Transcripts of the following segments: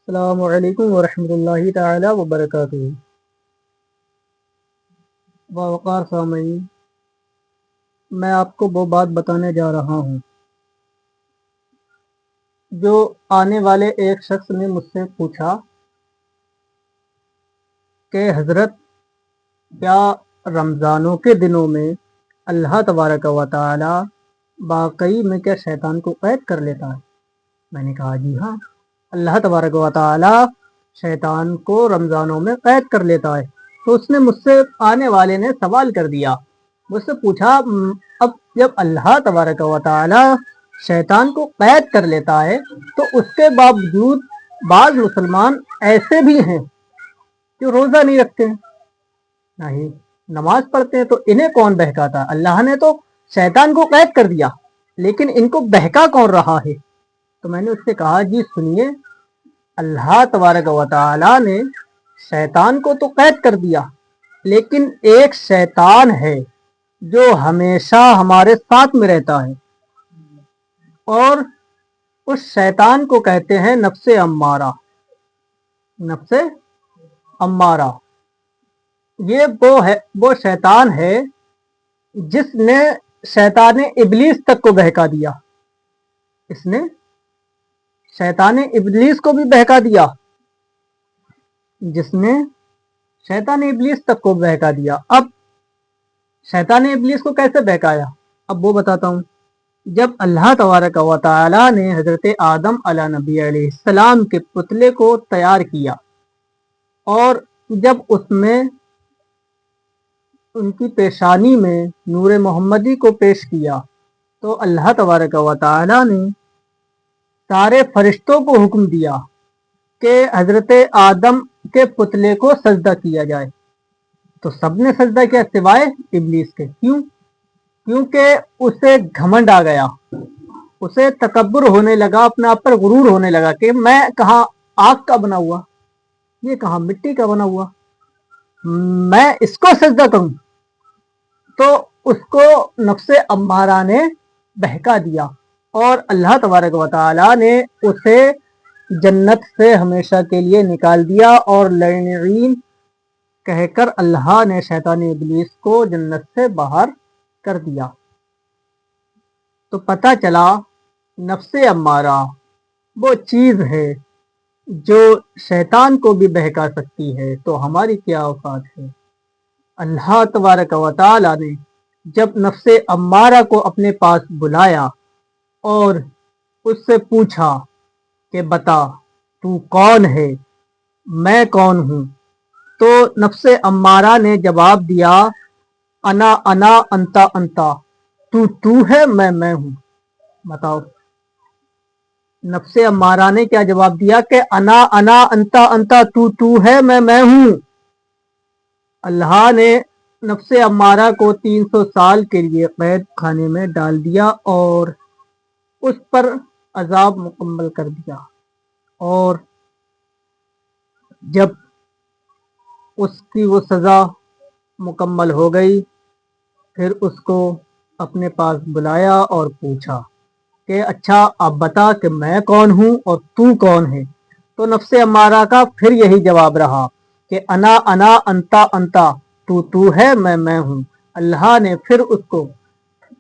السلام علیکم ورحمۃ اللہ تعالی وبرکاتہ۔ باوقار سامعین، میں آپ کو وہ بات بتانے جا رہا ہوں جو آنے والے ایک شخص نے مجھ سے پوچھا کہ حضرت، کیا رمضانوں کے دنوں میں اللہ تبارک و تعالی واقعی میں کیا شیطان کو قید کر لیتا ہے؟ میں نے کہا جی ہاں، اللہ تبارک و تعالی شیطان کو رمضانوں میں قید کر لیتا ہے۔ تو اس نے مجھ سے آنے والے نے سوال کر دیا، مجھ سے پوچھا اب جب اللہ تبارک و تعالی شیطان کو قید کر لیتا ہے تو اس کے باوجود بعض مسلمان ایسے بھی ہیں جو روزہ نہیں رکھتے ہیں، نہیں نماز پڑھتے ہیں، تو انہیں کون بہکاتا؟ اللہ نے تو شیطان کو قید کر دیا، لیکن ان کو بہکا کون رہا ہے؟ تو میں نے اس سے کہا جی سنیے، اللہ تبارک و تعالی نے شیطان کو تو قید کر دیا، لیکن ایک شیطان ہے جو ہمیشہ ہمارے ساتھ میں رہتا ہے، اور اس شیطان کو کہتے ہیں نفس امارہ۔ نفس امارہ یہ وہ شیطان ہے جس نے شیطان ابلیس تک کو بہکا دیا، اس نے شیطان ابلیس کو بھی بہکا دیا، جس نے شیطان ابلیس تک کو بہکا دیا۔ اب شیطان ابلیس کو کیسے بہکایا؟ اب وہ بتاتا ہوں۔ جب اللہ تبارک و تعالی نے حضرت آدم علیہ نبی علیہ السلام کے پتلے کو تیار کیا اور جب اس میں ان کی پیشانی میں نور محمدی کو پیش کیا تو اللہ تبارک و تعالی نے سارے فرشتوں کو حکم دیا کہ حضرت آدم کے پتلے کو سجدہ کیا جائے، تو سب نے سجدہ کیا سوائے ابلیس کے۔ کیوں؟ کیونکہ اسے گھمنڈ آ گیا، اسے تکبر ہونے لگا، اپنے آپ پر غرور ہونے لگا کہ میں کہاں آگ کا بنا ہوا، یہ کہاں مٹی کا بنا ہوا، میں اس کو سجدہ کروں؟ تو اس کو نفس امارہ نے بہکا دیا اور اللہ تبارک و تعالی نے اسے جنت سے ہمیشہ کے لیے نکال دیا، اور لعنین کہہ کر اللہ نے شیطان ابلیس کو جنت سے باہر کر دیا۔ تو پتہ چلا نفس امارہ وہ چیز ہے جو شیطان کو بھی بہکا سکتی ہے، تو ہماری کیا اوقات ہے؟ اللہ تبارک و تعالی نے جب نفس امارہ کو اپنے پاس بلایا اور اس سے پوچھا کہ بتا تو کون ہے، میں کون ہوں، تو نفس امارہ نے جواب دیا انا انا انتا انتا، تو ہے، میں ہوں۔ بتاؤ نفس امارہ نے کیا جواب دیا کہ انا انا انتا انتا، تو ہے، میں ہوں۔ اللہ نے نفس امارہ کو 300 سال کے لیے قید خانے میں ڈال دیا اور اس پر عذاب مکمل کر دیا، اور جب اس کی وہ سزا مکمل ہو گئی پھر اس کو اپنے پاس بلایا اور پوچھا کہ اچھا اب بتا کہ میں کون ہوں اور تو کون ہے؟ تو نفس امارہ کا پھر یہی جواب رہا کہ انا انا انتا انتا، تو ہے، میں ہوں۔ اللہ نے پھر اس کو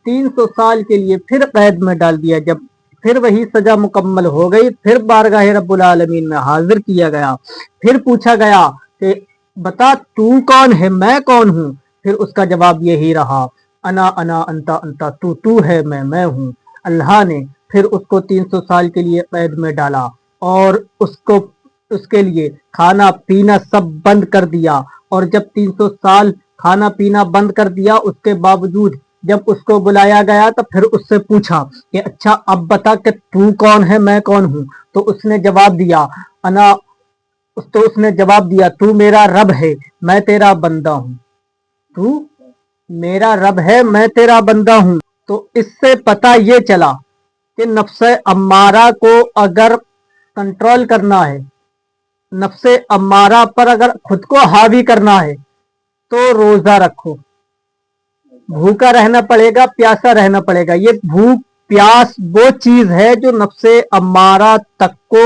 300 سال کے لیے پھر قید میں ڈال دیا۔ جب پھر وہی سزا مکمل ہو گئی پھر بارگاہ رب العالمین میں حاضر کیا گیا، پھر پوچھا گیا کہ بتا تو کون ہے، میں کون ہوں؟ پھر اس کا جواب یہی رہا انا انا انتا انتا، تو ہے، میں ہوں۔ اللہ نے پھر اس کو 300 سال کے لیے قید میں ڈالا اور اس کے لیے کھانا پینا سب بند کر دیا، اور جب 300 سال کھانا پینا بند کر دیا اس کے باوجود جب اس کو بلایا گیا تو پھر اس سے پوچھا کہ اچھا اب بتا کہ تو کون ہے، میں کون ہوں؟ تو اس نے جواب دیا تو میرا رب ہے، میں تیرا بندہ ہوں۔ تو میرا رب ہے، میں تیرا بندہ ہوں۔ تو اس سے پتہ یہ چلا کہ نفس امارہ کو اگر کنٹرول کرنا ہے، نفس امارہ پر اگر خود کو حاوی کرنا ہے تو روزہ رکھو، بھوکا رہنا پڑے گا، پیاسا رہنا پڑے گا۔ یہ بھوک پیاس وہ چیز ہے جو نفس امارہ تک کو